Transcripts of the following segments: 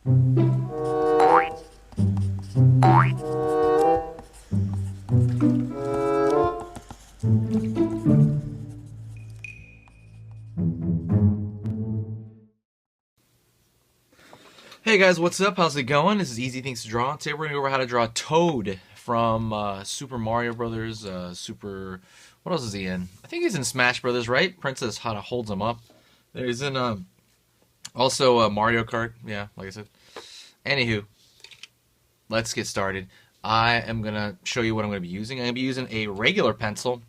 Hey guys, what's up? How's it going? This is Easy Things to Draw. Today we're going to go over how to draw Toad from Super Mario Brothers. What else is he in? I think he's in Smash Brothers, right? Princess Hana holds him up. He's in also Mario Kart. Yeah, like I said. Anywho, let's get started. I am going to show you what I'm going to be using. I'm going to be using a regular pencil.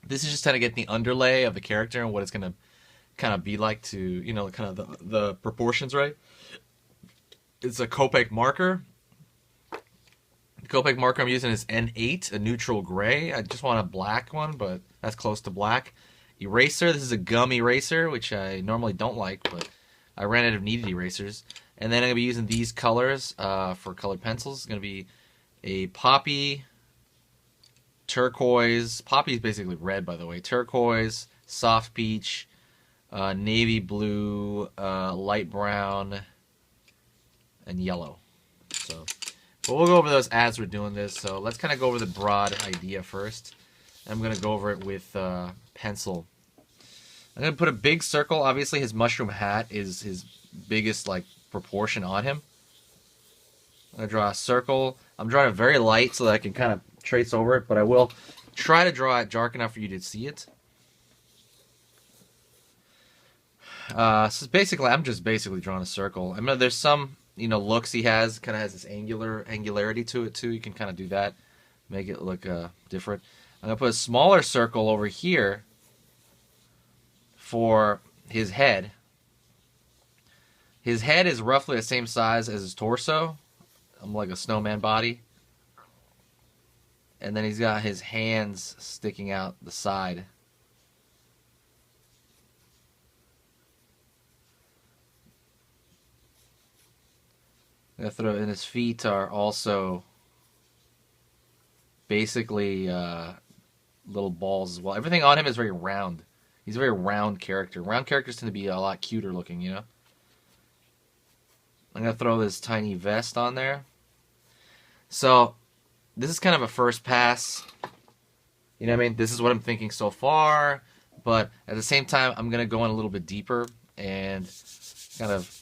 This is just kind of get the underlay of the character and what it's going to kind of be like to, kind of the proportions, right? It's a Copic marker. The Copic marker I'm using is N8, a neutral gray. I just want a black one, but that's close to black. Eraser, this is a gum eraser, which I normally don't like, but I ran out of needed erasers. And then I'm going to be using these colors for colored pencils. It's going to be a poppy, turquoise. Poppy is basically red, by the way. Turquoise, soft peach, navy blue, light brown, and yellow. But we'll go over those as we're doing this. So let's kind of go over the broad idea first. I'm going to go over it with pencil. I'm going to put a big circle. Obviously, his mushroom hat is his biggest proportion on him. I'm going to draw a circle. I'm drawing it very light so that I can kind of trace over it, but I will try to draw it dark enough for you to see it. So basically, I'm just basically drawing a circle. I mean, there's some looks he has, kind of has this angularity to it too. You can kind of do that, make it look different. I'm gonna put a smaller circle over here for his head. His head is roughly the same size as his torso. I'm like a snowman body. And then he's got his hands sticking out the side. And his feet are also basically little balls as well. Everything on him is very round. He's a very round character. Round characters tend to be a lot cuter looking, you know? I'm going to throw this tiny vest on there. So, this is kind of a first pass. You know what I mean? This is what I'm thinking so far. But at the same time, I'm going to go in a little bit deeper and kind of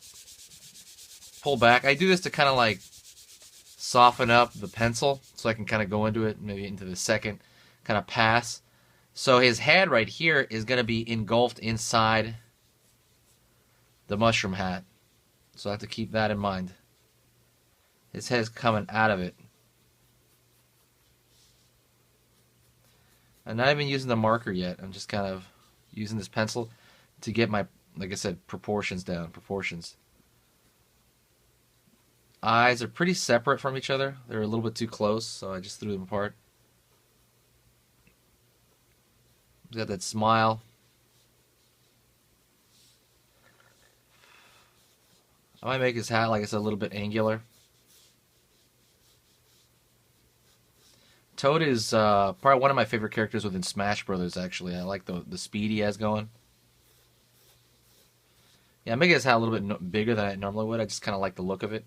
pull back. I do this to kind of soften up the pencil so I can kind of go into it, maybe into the second kind of pass. So his head right here is going to be engulfed inside the mushroom hat. So I have to keep that in mind. His head's coming out of it. I'm not even using the marker yet. I'm just kind of using this pencil to get my, like I said, proportions down. Proportions. Eyes are pretty separate from each other. They're a little bit too close, so I just threw them apart. He's got that smile. I might make his hat, like I said, a little bit angular. Toad is probably one of my favorite characters within Smash Brothers, actually. I like the speed he has going. Yeah, I'm making his hat a little bit bigger than I normally would. I just kind of like the look of it.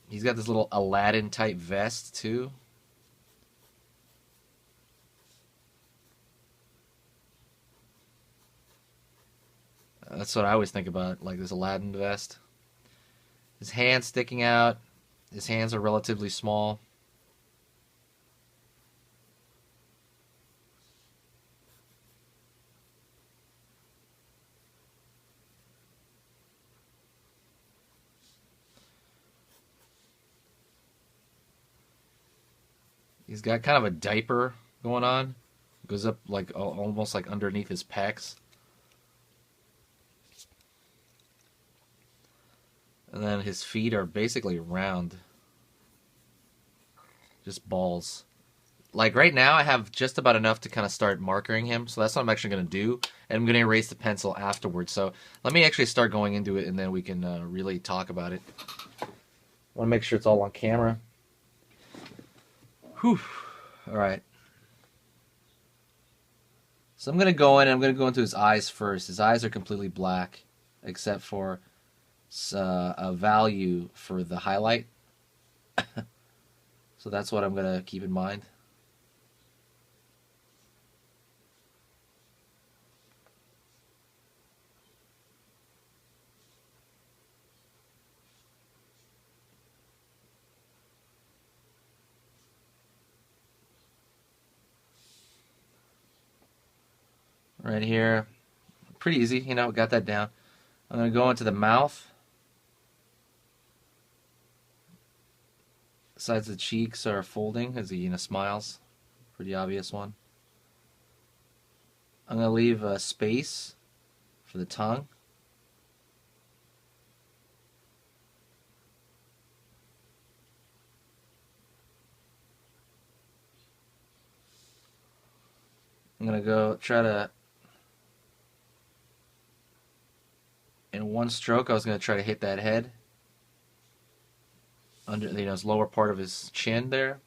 He's got this little Aladdin type vest too. That's what I always think about, like this Aladdin vest. His hands sticking out. His hands are relatively small. He's got kind of a diaper going on. Goes up almost like underneath his pecs. And then his feet are basically round. Just balls. Like right now I have just about enough to kind of start markering him. So that's what I'm actually going to do. And I'm going to erase the pencil afterwards. So let me actually start going into it and then we can really talk about it. I want to make sure it's all on camera. Whew. Alright. So I'm going to go in and I'm going to go into his eyes first. His eyes are completely black, except for a value for the highlight. So that's what I'm going to keep in mind. Right here, pretty easy, you know, got that down. I'm going to go into the mouth. Sides of the cheeks are folding as he, you know, smiles. Pretty obvious one. I'm going to leave a space for the tongue. I'm going to go try to, in one stroke, I was going to try to hit that head. Under, you know, his lower part of his chin there.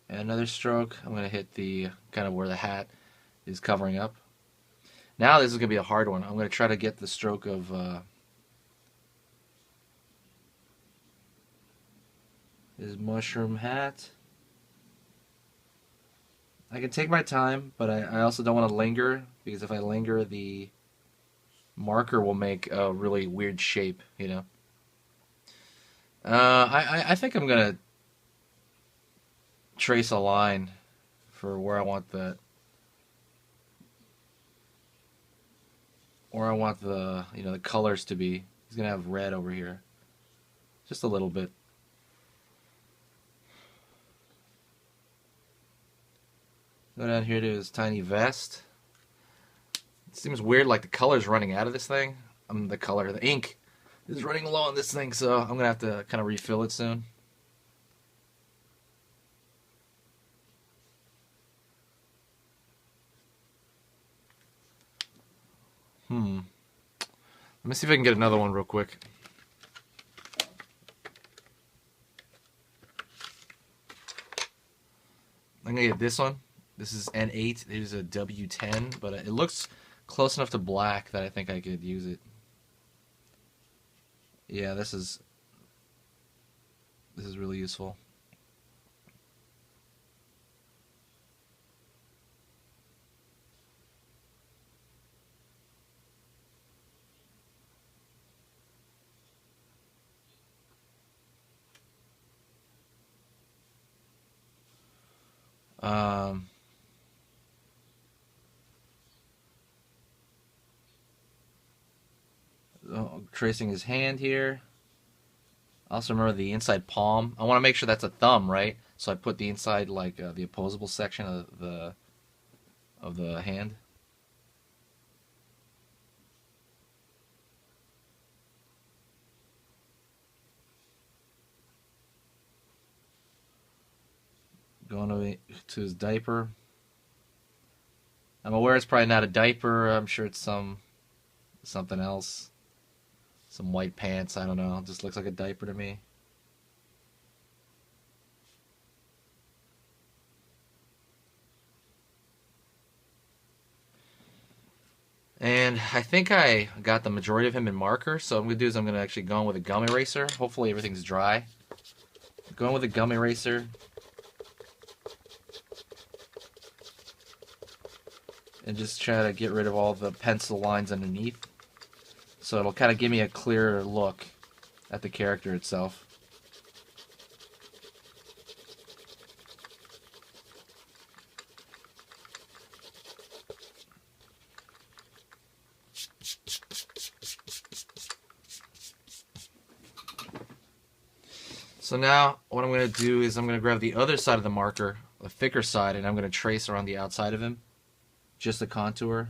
And another stroke, I'm going to hit the, kind of where the hat is covering up. Now this is going to be a hard one. I'm going to try to get the stroke of his mushroom hat. I can take my time, but I also don't want to linger, because if I linger, the marker will make a really weird shape, you know. I think I'm going to trace a line for where I want the you know, the colors to be. He's gonna have red over here, just a little bit. Go down here to his tiny vest. It seems weird, like the color's running out of this thing. The ink is running low on this thing, so I'm gonna have to kind of refill it soon. Let me see if I can get another one real quick. I'm gonna get this one. This is N8. There's a W10, but it looks close enough to black that I think I could use it. Yeah, this is really useful. Um, Tracing his hand here. Also remember the inside palm. I want to make sure that's a thumb, right? So I put the inside, like the opposable section of the hand. Going to his diaper. I'm aware it's probably not a diaper. I'm sure it's something else. Some white pants. I don't know. It just looks like a diaper to me. And I think I got the majority of him in marker. So what I'm going to do is I'm going to actually go in with a gum eraser. Hopefully everything's dry. Going with a gum eraser. And just try to get rid of all the pencil lines underneath. So it'll kind of give me a clearer look at the character itself. So now what I'm going to do is I'm going to grab the other side of the marker, the thicker side, and I'm going to trace around the outside of him. Just the contour.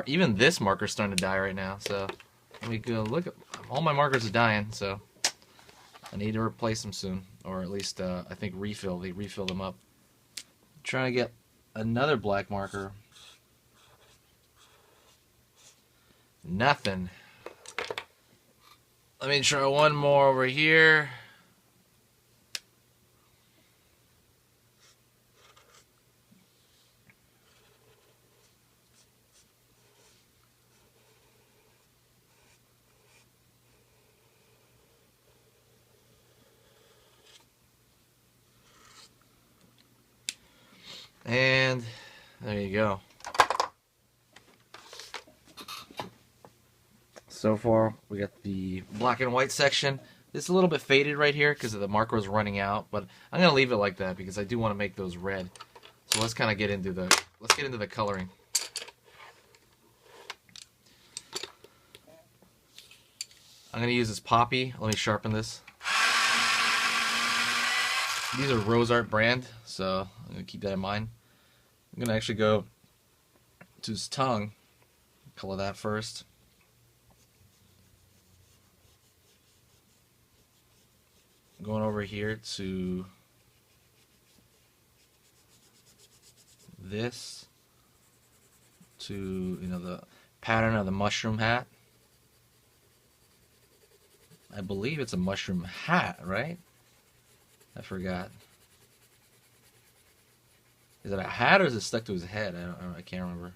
even this marker's starting to die right now. So let me go look at all my markers are dying. So I need to replace them soon, or at least I think refill. They refill them up. I'm trying to get another black marker. Nothing. Let me try one more over here. And there you go. So far, we got the black and white section. It's a little bit faded right here because the marker was running out, but I'm gonna leave it like that because I do want to make those red. So let's kind of get into the coloring. I'm gonna use this Poppy. Let me sharpen this. These are Rose Art brand, so I'm gonna keep that in mind. I'm gonna actually go to his tongue, color that first. Going over here to this, to the pattern of the mushroom hat. I believe it's a mushroom hat, right? I forgot. Is it a hat or is it stuck to his head? I can't remember.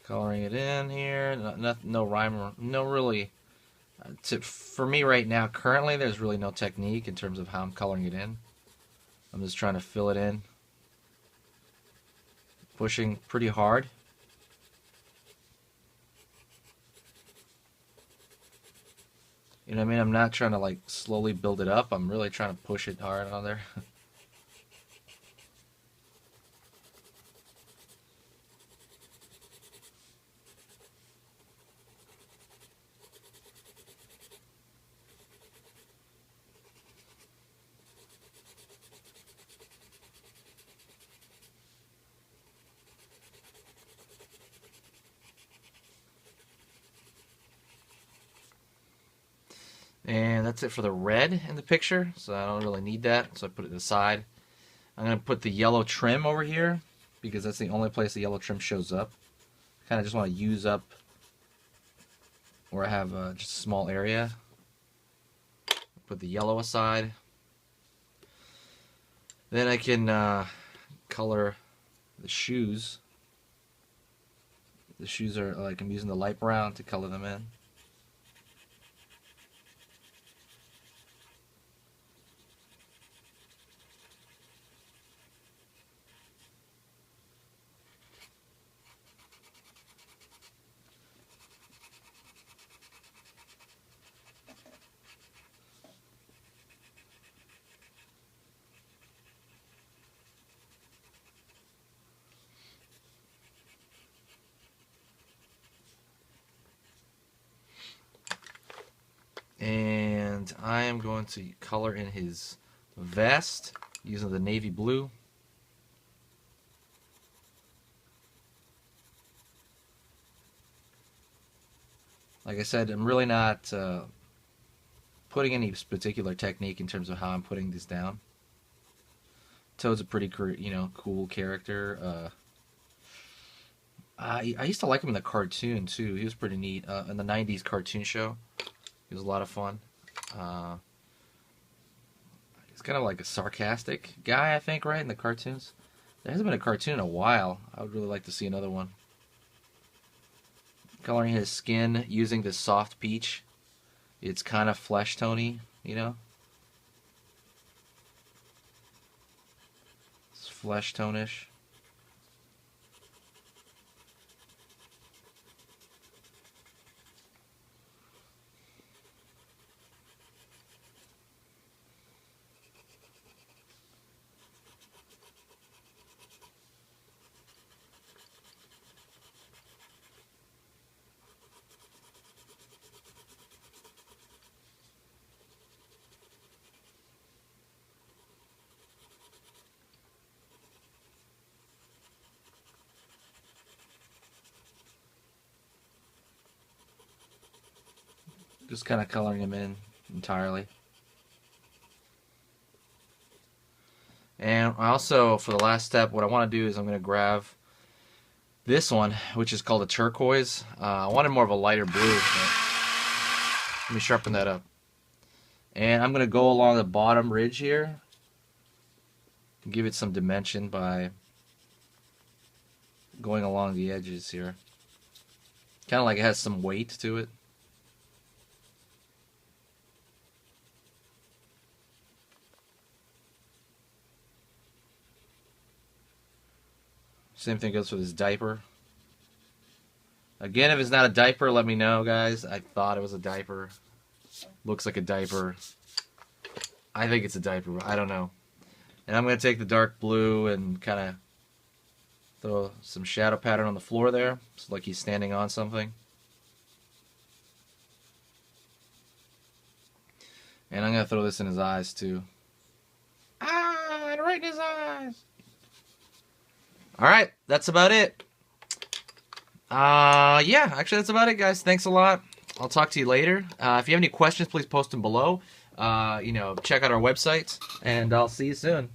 Coloring it in here. No rhyme, no really. For me right now, currently, there's really no technique in terms of how I'm coloring it in. I'm just trying to fill it in. Pushing pretty hard. You know what I mean? I'm not trying to like slowly build it up. I'm really trying to push it hard on there. And that's it for the red in the picture, so I don't really need that, so I put it aside. I'm going to put the yellow trim over here, because that's the only place the yellow trim shows up. Kind of just want to use up where I have just a small area. Put the yellow aside. Then I can color the shoes. The shoes are like I'm using the light brown to color them in. And I am going to color in his vest using the navy blue. Like I said, I'm really not putting any particular technique in terms of how I'm putting this down. Toad's a pretty cool character. I used to like him in the cartoon too. He was pretty neat in the '90s cartoon show. He was a lot of fun. He's kind of like a sarcastic guy, I think, right, in the cartoons. There hasn't been a cartoon in a while. I would really like to see another one. Coloring his skin using this soft peach. It's kind of flesh tony, you know. It's flesh tone-ish. Just kind of coloring him in entirely. And I also, for the last step, what I want to do is I'm going to grab this one, which is called a turquoise. I wanted more of a lighter blue. Let me sharpen that up. And I'm going to go along the bottom ridge here. Give it some dimension by going along the edges here. Kind of like it has some weight to it. Same thing goes for this diaper. Again, if it's not a diaper, let me know, guys. I thought it was a diaper. Looks like a diaper. I think it's a diaper. I don't know. And I'm going to take the dark blue and kind of throw some shadow pattern on the floor there. It's like he's standing on something. And I'm going to throw this in his eyes, too. Ah, and right in his eyes. Alright, that's about it. Yeah, actually that's about it, guys. Thanks a lot. I'll talk to you later. If you have any questions, please post them below. Check out our website, and I'll see you soon.